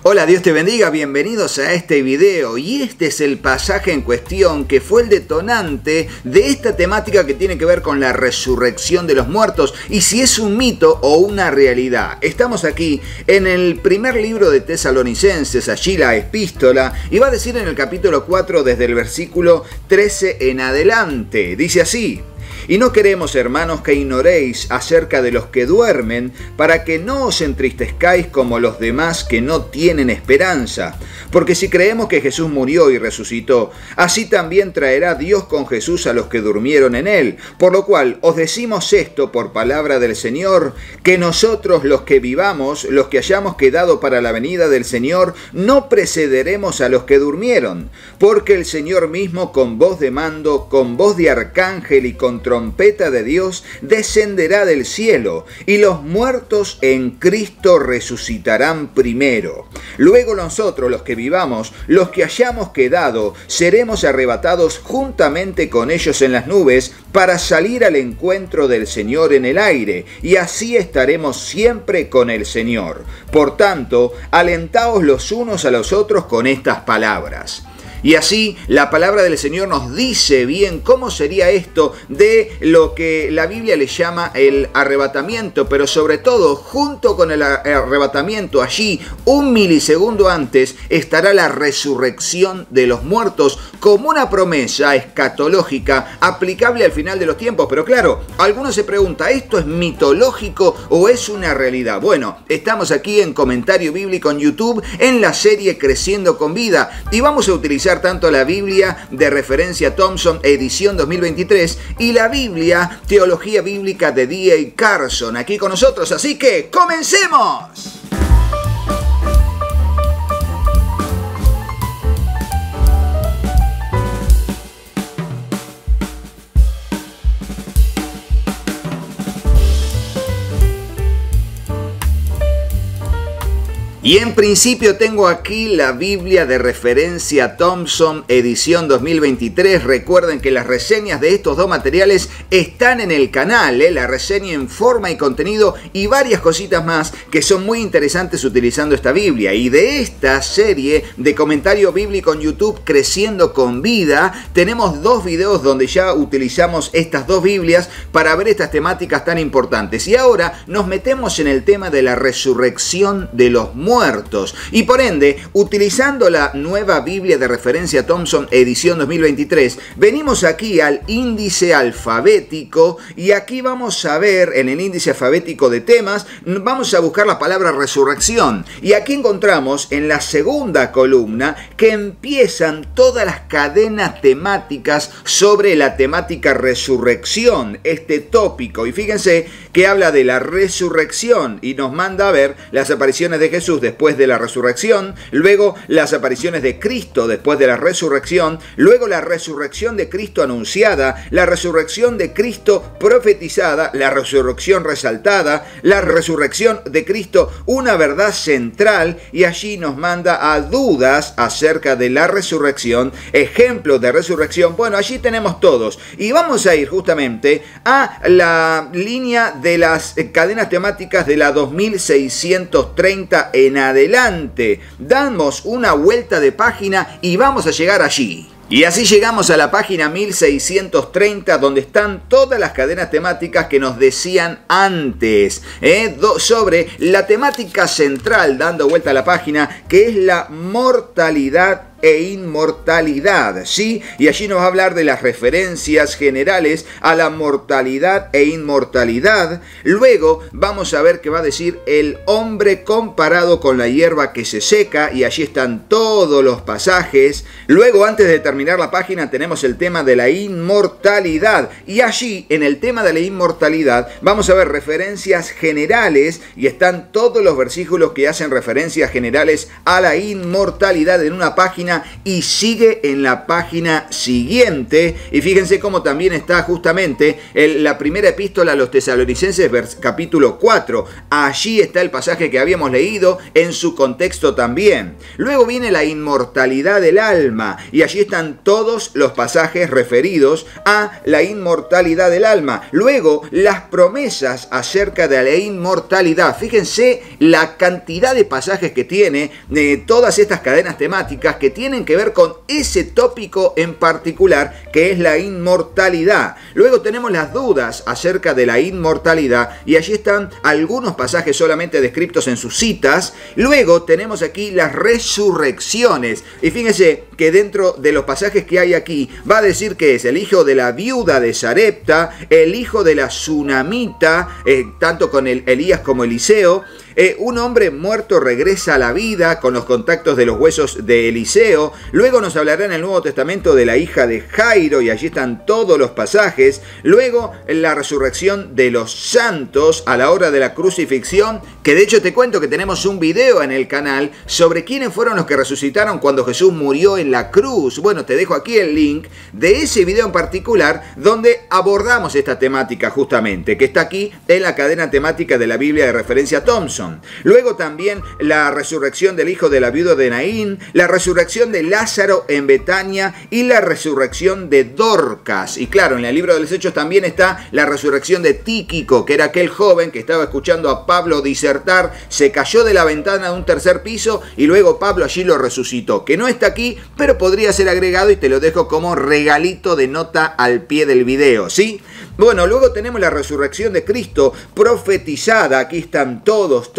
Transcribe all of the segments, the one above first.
Hola, Dios te bendiga, bienvenidos a este video y este es el pasaje en cuestión que fue el detonante de esta temática que tiene que ver con la resurrección de los muertos y si es un mito o una realidad. Estamos aquí en el primer libro de Tesalonicenses, allí la epístola, y va a decir en el capítulo 4 desde el versículo 13 en adelante, dice así: Y no queremos, hermanos, que ignoréis acerca de los que duermen, para que no os entristezcáis como los demás que no tienen esperanza. Porque si creemos que Jesús murió y resucitó, así también traerá Dios con Jesús a los que durmieron en él. Por lo cual os decimos esto por palabra del Señor, que nosotros los que vivamos, los que hayamos quedado para la venida del Señor, no precederemos a los que durmieron. Porque el Señor mismo, con voz de mando, con voz de arcángel y con trompeta de Dios, descenderá del cielo, y los muertos en Cristo resucitarán primero. Luego nosotros, los que vivamos, los que hayamos quedado, seremos arrebatados juntamente con ellos en las nubes, para salir al encuentro del Señor en el aire, y así estaremos siempre con el Señor. Por tanto, alentaos los unos a los otros con estas palabras. Y así la palabra del Señor nos dice bien cómo sería esto de lo que la Biblia le llama el arrebatamiento, pero sobre todo junto con el arrebatamiento, allí un milisegundo antes estará la resurrección de los muertos como una promesa escatológica aplicable al final de los tiempos. Pero claro, algunos se preguntan, ¿esto es mitológico o es una realidad? Bueno, estamos aquí en Comentario Bíblico en YouTube en la serie Creciendo con Vida y vamos a utilizar tanto la Biblia de referencia Thompson edición 2023 y la Biblia Teología Bíblica de D.A. Carson aquí con nosotros, así que ¡comencemos! Y en principio tengo aquí la Biblia de referencia Thompson, edición 2023. Recuerden que las reseñas de estos dos materiales están en el canal, la reseña en forma y contenido y varias cositas más que son muy interesantes utilizando esta Biblia. Y de esta serie de comentario bíblico en YouTube, Creciendo con Vida, tenemos dos videos donde ya utilizamos estas dos Biblias para ver estas temáticas tan importantes. Y ahora nos metemos en el tema de la resurrección de los muertos. Y por ende, utilizando la nueva Biblia de referencia Thompson edición 2023, venimos aquí al índice alfabético y aquí vamos a ver en el índice alfabético de temas, vamos a buscar la palabra resurrección. Y aquí encontramos en la segunda columna que empiezan todas las cadenas temáticas sobre la temática resurrección, este tópico. Y fíjense que habla de la resurrección y nos manda a ver las apariciones de Jesús después de la resurrección, luego las apariciones de Cristo después de la resurrección, luego la resurrección de Cristo anunciada, la resurrección de Cristo profetizada, la resurrección resaltada, la resurrección de Cristo, una verdad central, y allí nos manda a dudas acerca de la resurrección, ejemplos de resurrección. Bueno, allí tenemos todos y vamos a ir justamente a la línea de las cadenas temáticas de la 2630 en adelante. Damos una vuelta de página y vamos a llegar allí. Y así llegamos a la página 1630, donde están todas las cadenas temáticas que nos decían antes, sobre la temática central, dando vuelta a la página, que es la mortalidad e inmortalidad, ¿sí? Y allí nos va a hablar de las referencias generales a la mortalidad e inmortalidad. Luego vamos a ver que va a decir el hombre comparado con la hierba que se seca, y allí están todos los pasajes. Luego, antes de terminar la página, tenemos el tema de la inmortalidad, y allí en el tema de la inmortalidad vamos a ver referencias generales y están todos los versículos que hacen referencias generales a la inmortalidad en una página página y sigue en la página siguiente. Y fíjense cómo también está justamente la primera epístola a los tesalonicenses, capítulo 4. Allí está el pasaje que habíamos leído en su contexto también. Luego viene la inmortalidad del alma y allí están todos los pasajes referidos a la inmortalidad del alma. Luego, las promesas acerca de la inmortalidad. Fíjense la cantidad de pasajes que tiene todas estas cadenas temáticas que tienen que ver con ese tópico en particular, que es la inmortalidad. Luego tenemos las dudas acerca de la inmortalidad y allí están algunos pasajes solamente descritos en sus citas. Luego tenemos aquí las resurrecciones y fíjense que dentro de los pasajes que hay aquí va a decir que es el hijo de la viuda de Sarepta, el hijo de la Sunamita, tanto con Elías como Eliseo. Un hombre muerto regresa a la vida con los contactos de los huesos de Eliseo. Luego nos hablará en el Nuevo Testamento de la hija de Jairo y allí están todos los pasajes. Luego la resurrección de los santos a la hora de la crucifixión, que de hecho te cuento que tenemos un video en el canal sobre quiénes fueron los que resucitaron cuando Jesús murió en la cruz. Bueno, te dejo aquí el link de ese video en particular donde abordamos esta temática justamente, que está aquí en la cadena temática de la Biblia de referencia Thompson. Luego también la resurrección del hijo de la viuda de Naín, la resurrección de Lázaro en Betania y la resurrección de Dorcas. Y claro, en el libro de los Hechos también está la resurrección de Tíquico, que era aquel joven que estaba escuchando a Pablo disertar, se cayó de la ventana de un tercer piso y luego Pablo allí lo resucitó, que no está aquí, pero podría ser agregado y te lo dejo como regalito de nota al pie del video, ¿sí? Bueno, luego tenemos la resurrección de Cristo profetizada. Aquí están todos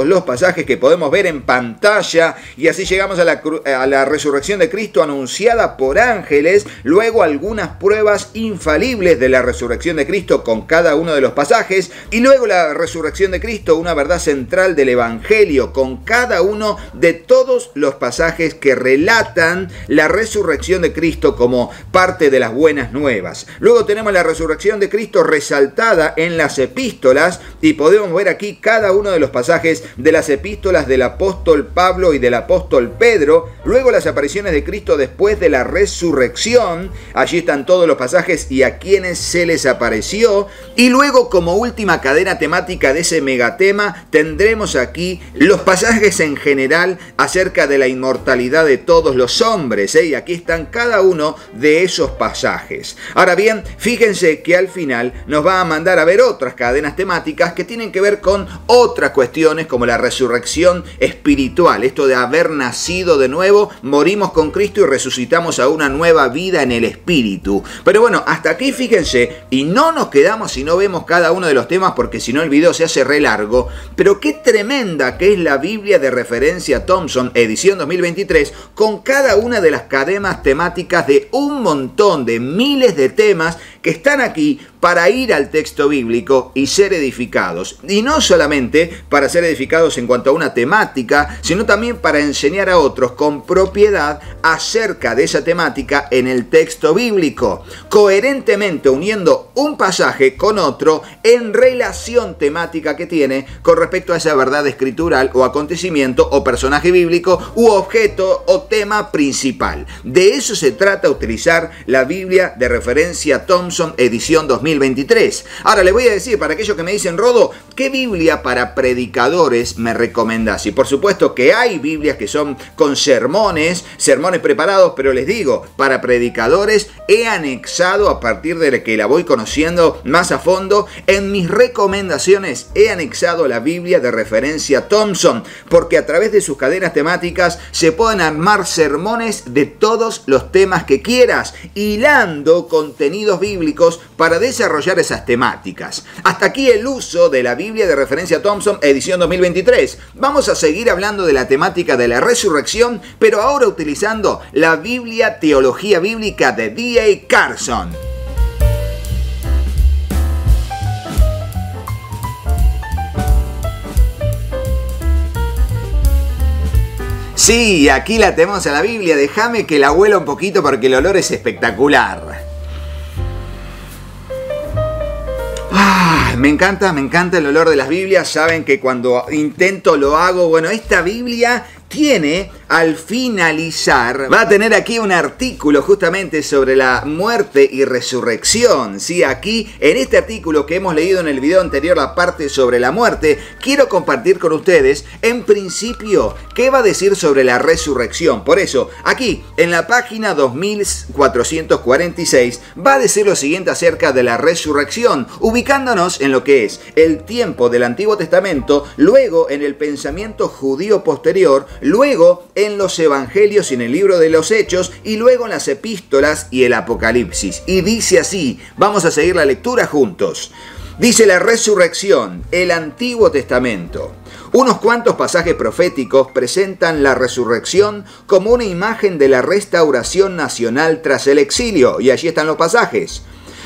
los pasajes que podemos ver en pantalla. Y así llegamos a la resurrección de Cristo anunciada por ángeles. Luego algunas pruebas infalibles de la resurrección de Cristo con cada uno de los pasajes. Y luego la resurrección de Cristo, una verdad central del Evangelio con cada uno de todos los pasajes que relatan la resurrección de Cristo como parte de las buenas nuevas. Luego tenemos la resurrección de Cristo resaltada en las epístolas y podemos ver aquí cada uno de los pasajes de las epístolas del apóstol Pablo y del apóstol Pedro. Luego las apariciones de Cristo después de la resurrección, allí están todos los pasajes y a quienes se les apareció. Y luego, como última cadena temática de ese megatema, tendremos aquí los pasajes en general acerca de la inmortalidad de todos los hombres, y aquí están cada uno de esos pasajes. Ahora bien, fíjense que al final nos va a mandar a ver otras cadenas temáticas que tienen que ver con otras cuestiones como la resurrección espiritual, esto de haber nacido de nuevo, morimos con Cristo y resucitamos a una nueva vida en el espíritu. Pero bueno, hasta aquí fíjense, y no nos quedamos si no vemos cada uno de los temas porque si no el video se hace re largo, pero qué tremenda que es la Biblia de referencia Thompson, edición 2023, con cada una de las cadenas temáticas de un montón de miles de temas que están aquí para ir al texto bíblico y ser edificados. Y no solamente para ser edificados en cuanto a una temática, sino también para enseñar a otros con propiedad acerca de esa temática en el texto bíblico, coherentemente uniendo un pasaje con otro en relación temática que tiene con respecto a esa verdad escritural o acontecimiento o personaje bíblico u objeto o tema principal. De eso se trata utilizar la Biblia de referencia Thompson, edición 2023. Ahora le voy a decir, para aquellos que me dicen, Rodo, ¿qué Biblia para predicadores me recomendás? Y por supuesto que hay Biblias que son con sermones preparados, pero les digo, para predicadores he anexado, a partir de que la voy conociendo más a fondo, en mis recomendaciones he anexado la Biblia de referencia Thompson, porque a través de sus cadenas temáticas se pueden armar sermones de todos los temas que quieras, hilando contenidos bíblicos para desarrollar esas temáticas. Hasta aquí el uso de la Biblia de referencia Thompson, edición 2023. Vamos a seguir hablando de la temática de la resurrección, pero ahora utilizando la Biblia Teología Bíblica de D.A. Carson. Sí, aquí la tenemos a la Biblia. Déjame que la huela un poquito porque el olor es espectacular. Me encanta el olor de las Biblias. Saben que cuando intento lo hago. Bueno, esta Biblia tiene al finalizar, va a tener aquí un artículo justamente sobre la muerte y resurrección. Sí, aquí en este artículo que hemos leído en el video anterior, la parte sobre la muerte, quiero compartir con ustedes, en principio, qué va a decir sobre la resurrección. Por eso, aquí en la página 2446 va a decir lo siguiente acerca de la resurrección, ubicándonos en lo que es el tiempo del Antiguo Testamento, luego en el pensamiento judío posterior, luego en los evangelios y en el libro de los Hechos, y luego en las epístolas y el Apocalipsis. Y dice así, vamos a seguir la lectura juntos. Dice la resurrección, el Antiguo Testamento. Unos cuantos pasajes proféticos presentan la resurrección como una imagen de la restauración nacional tras el exilio. Y allí están los pasajes.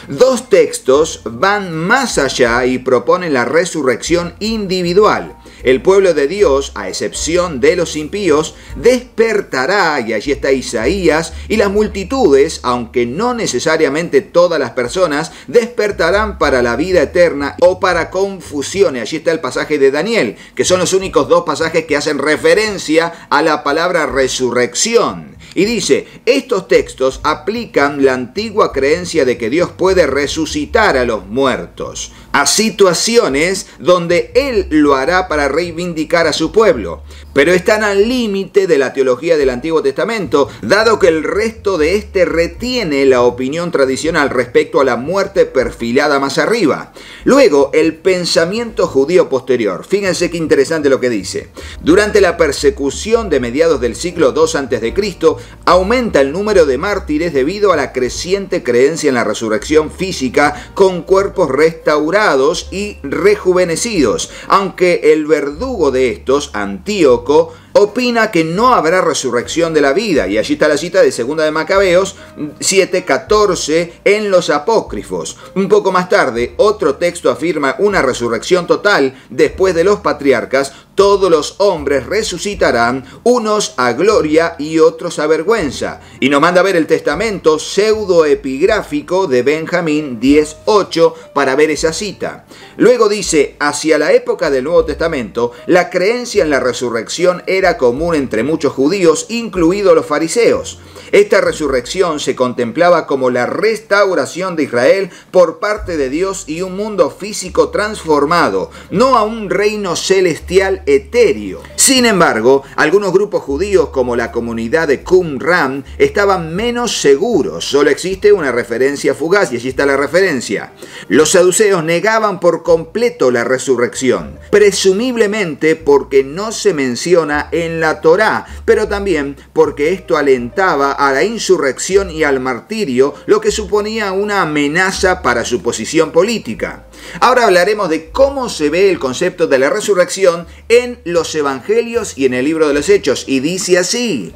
Dos textos van más allá y proponen la resurrección individual. El pueblo de Dios, a excepción de los impíos, despertará, y allí está Isaías, y las multitudes, aunque no necesariamente todas las personas, despertarán para la vida eterna o para confusión. Y allí está el pasaje de Daniel, que son los únicos dos pasajes que hacen referencia a la palabra resurrección. Y dice, estos textos aplican la antigua creencia de que Dios puede resucitar a los muertos a situaciones donde Él lo hará para reivindicar a su pueblo. Pero están al límite de la teología del Antiguo Testamento, dado que el resto de este retiene la opinión tradicional respecto a la muerte perfilada más arriba. Luego, el pensamiento judío posterior. Fíjense qué interesante lo que dice. Durante la persecución de mediados del siglo II a.C., aumenta el número de mártires debido a la creciente creencia en la resurrección física con cuerpos restaurados y rejuvenecidos, aunque el verdugo de estos, Antíoco, opina que no habrá resurrección de la vida. Y allí está la cita de 2 de Macabeos 7:14 en los apócrifos. Un poco más tarde, otro texto afirma una resurrección total después de los patriarcas. Todos los hombres resucitarán, unos a gloria y otros a vergüenza. Y nos manda a ver el testamento pseudoepigráfico de Benjamín 10:8 para ver esa cita. Luego dice, hacia la época del Nuevo Testamento, la creencia en la resurrección era común entre muchos judíos, incluidos los fariseos. Esta resurrección se contemplaba como la restauración de Israel por parte de Dios y un mundo físico transformado, no a un reino celestial etéreo. Sin embargo, algunos grupos judíos como la comunidad de Qumran estaban menos seguros. Solo existe una referencia fugaz y allí está la referencia. Los saduceos negaban por completo la resurrección, presumiblemente porque no se menciona en la Torá, pero también porque esto alentaba a la insurrección y al martirio, lo que suponía una amenaza para su posición política. Ahora hablaremos de cómo se ve el concepto de la resurrección en los evangelios y en el libro de los Hechos, y dice así.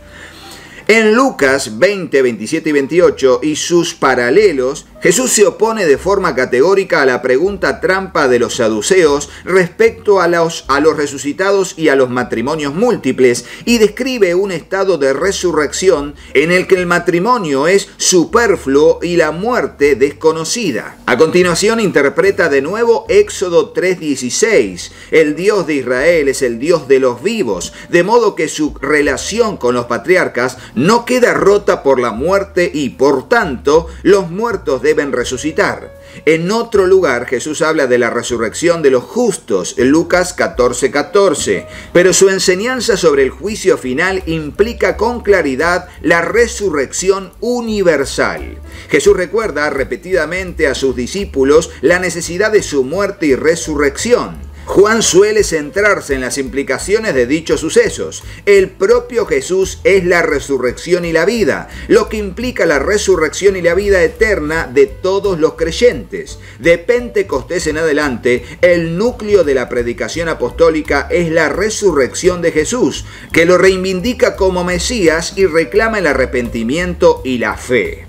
En Lucas 20, 27 y 28 y sus paralelos, Jesús se opone de forma categórica a la pregunta trampa de los saduceos respecto a los resucitados y a los matrimonios múltiples, y describe un estado de resurrección en el que el matrimonio es superfluo y la muerte desconocida. A continuación interpreta de nuevo Éxodo 3:16. El Dios de Israel es el Dios de los vivos, de modo que su relación con los patriarcas no queda rota por la muerte y, por tanto, los muertos deben resucitar. En otro lugar, Jesús habla de la resurrección de los justos, en Lucas 14:14, pero su enseñanza sobre el juicio final implica con claridad la resurrección universal. Jesús recuerda repetidamente a sus discípulos la necesidad de su muerte y resurrección. Juan suele centrarse en las implicaciones de dichos sucesos. El propio Jesús es la resurrección y la vida, lo que implica la resurrección y la vida eterna de todos los creyentes. De Pentecostés en adelante, el núcleo de la predicación apostólica es la resurrección de Jesús, que lo reivindica como Mesías y reclama el arrepentimiento y la fe.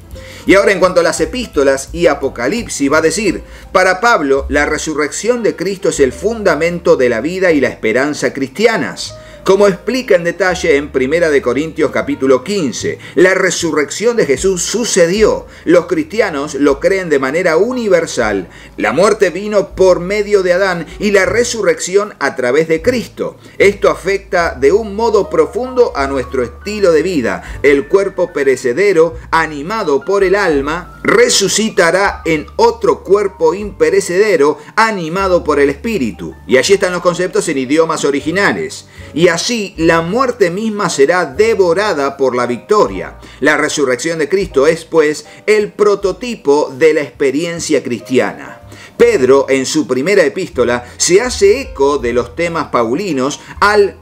Y ahora en cuanto a las epístolas y Apocalipsis va a decir, para Pablo, la resurrección de Cristo es el fundamento de la vida y la esperanza cristianas. Como explica en detalle en 1 Corintios capítulo 15, la resurrección de Jesús sucedió. Los cristianos lo creen de manera universal. La muerte vino por medio de Adán y la resurrección a través de Cristo. Esto afecta de un modo profundo a nuestro estilo de vida. El cuerpo perecedero, animado por el alma, resucitará en otro cuerpo imperecedero, animado por el espíritu. Y allí están los conceptos en idiomas originales. Y así la muerte misma será devorada por la victoria. La resurrección de Cristo es, pues, el prototipo de la experiencia cristiana. Pedro, en su primera epístola, se hace eco de los temas paulinos al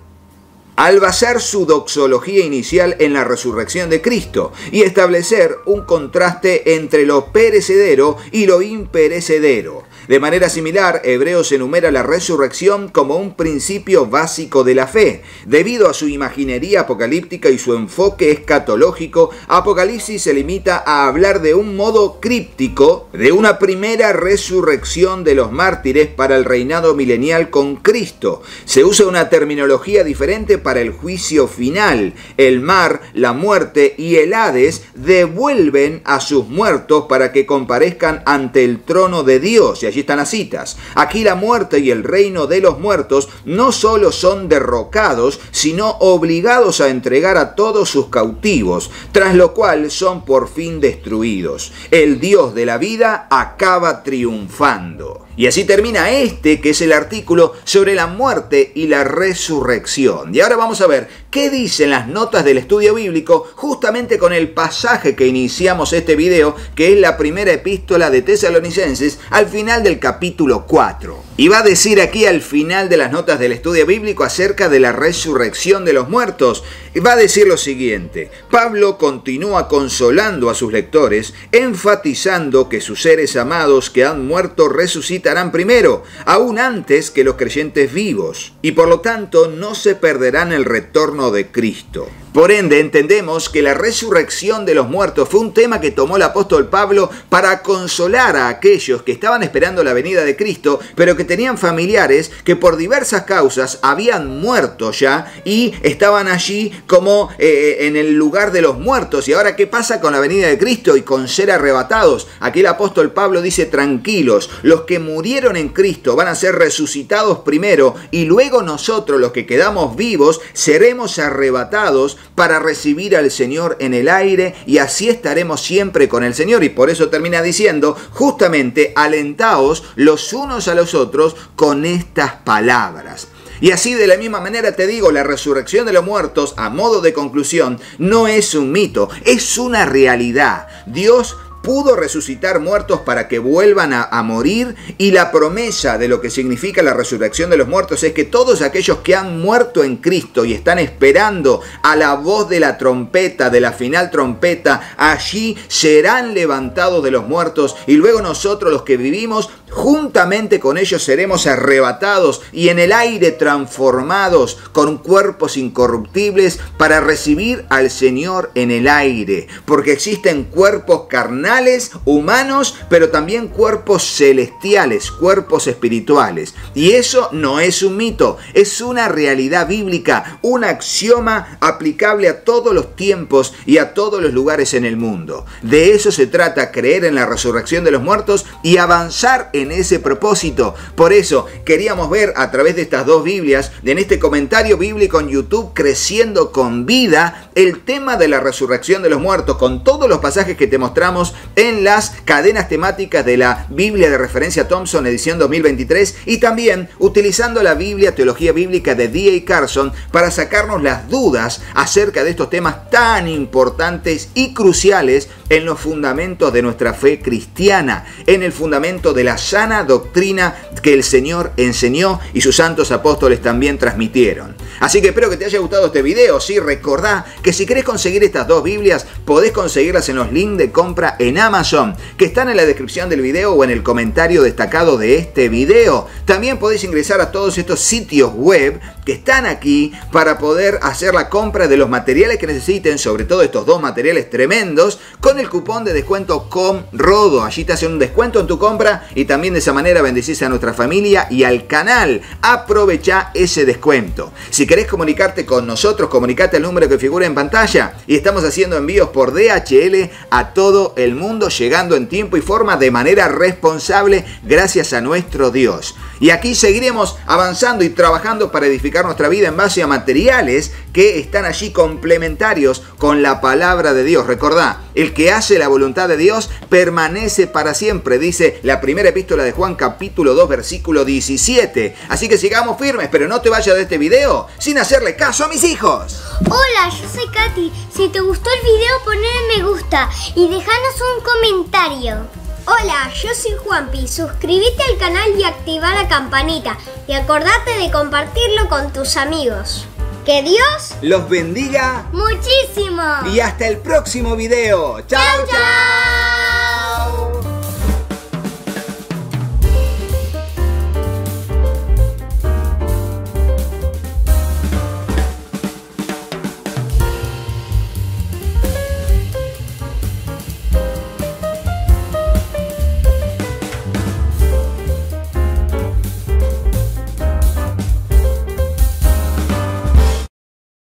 basar su doxología inicial en la resurrección de Cristo y establecer un contraste entre lo perecedero y lo imperecedero. De manera similar, Hebreos enumera la resurrección como un principio básico de la fe. Debido a su imaginería apocalíptica y su enfoque escatológico, Apocalipsis se limita a hablar de un modo críptico de una primera resurrección de los mártires para el reinado milenial con Cristo. Se usa una terminología diferente para el juicio final. El mar, la muerte y el Hades devuelven a sus muertos para que comparezcan ante el trono de Dios. Y allí están las citas. Aquí la muerte y el reino de los muertos no solo son derrocados, sino obligados a entregar a todos sus cautivos, tras lo cual son por fin destruidos. El Dios de la vida acaba triunfando. Y así termina que es el artículo sobre la muerte y la resurrección. Y ahora vamos a ver qué dicen las notas del estudio bíblico justamente con el pasaje que iniciamos este video, que es la primera epístola de Tesalonicenses, al final del capítulo 4. Y va a decir aquí al final de las notas del estudio bíblico acerca de la resurrección de los muertos. Y va a decir lo siguiente: Pablo continúa consolando a sus lectores, enfatizando que sus seres amados que han muerto resucitarán primero, aún antes que los creyentes vivos, y por lo tanto no se perderán el retorno de Cristo. Por ende, entendemos que la resurrección de los muertos fue un tema que tomó el apóstol Pablo para consolar a aquellos que estaban esperando la venida de Cristo, pero que tenían familiares que por diversas causas habían muerto ya y estaban allí como en el lugar de los muertos. Y ahora, ¿qué pasa con la venida de Cristo y con ser arrebatados? Aquí el apóstol Pablo dice: tranquilos, los que murieron en Cristo van a ser resucitados primero y luego nosotros, los que quedamos vivos, seremos arrebatados para recibir al Señor en el aire, y así estaremos siempre con el Señor. Y por eso termina diciendo justamente: alentaos los unos a los otros con estas palabras. Y así, de la misma manera, te digo, la resurrección de los muertos, a modo de conclusión, no es un mito, es una realidad. Dios pudo resucitar muertos para que vuelvan a morir, y la promesa de lo que significa la resurrección de los muertos es que todos aquellos que han muerto en Cristo y están esperando a la voz de la trompeta, de la final trompeta, allí serán levantados de los muertos, y luego nosotros, los que vivimos, juntamente con ellos seremos arrebatados y en el aire transformados con cuerpos incorruptibles para recibir al Señor en el aire, porque existen cuerpos carnales, humanos, pero también cuerpos celestiales, cuerpos espirituales. Y eso no es un mito, es una realidad bíblica, un axioma aplicable a todos los tiempos y a todos los lugares en el mundo. De eso se trata, creer en la resurrección de los muertos y avanzar en ese propósito. Por eso queríamos ver a través de estas dos Biblias, en este comentario bíblico en YouTube, Creciendo con Vida, el tema de la resurrección de los muertos, con todos los pasajes que te mostramos en las cadenas temáticas de la Biblia de referencia Thompson, edición 2023, y también utilizando la Biblia, Teología Bíblica de D.A. Carson, para sacarnos las dudas acerca de estos temas tan importantes y cruciales en los fundamentos de nuestra fe cristiana, en el fundamento de la sana doctrina que el Señor enseñó y sus santos apóstoles también transmitieron. Así que espero que te haya gustado este video. Sí, recordá que si querés conseguir estas dos Biblias, podés conseguirlas en los links de compra en Amazon, que están en la descripción del video o en el comentario destacado de este video. También podés ingresar a todos estos sitios web que están aquí para poder hacer la compra de los materiales que necesiten, sobre todo estos dos materiales tremendos, con el cupón de descuento COMRODO. Allí te hacen un descuento en tu compra y también de esa manera bendecís a nuestra familia y al canal. Aprovecha ese descuento. Si Si querés comunicarte con nosotros, comunicate al número que figura en pantalla. Y estamos haciendo envíos por DHL a todo el mundo, llegando en tiempo y forma de manera responsable, gracias a nuestro Dios. Y aquí seguiremos avanzando y trabajando para edificar nuestra vida en base a materiales que están allí complementarios con la palabra de Dios. Recordá, el que hace la voluntad de Dios permanece para siempre, dice la primera epístola de Juan, capítulo 2, versículo 17. Así que sigamos firmes, pero no te vayas de este video sin hacerle caso a mis hijos. Hola, yo soy Katy. Si te gustó el video, ponle me gusta y déjanos un comentario. Hola, yo soy Juanpi. Suscríbete al canal y activa la campanita. Y acordate de compartirlo con tus amigos. ¡Que Dios los bendiga muchísimo! Y hasta el próximo video. ¡Chao, chao!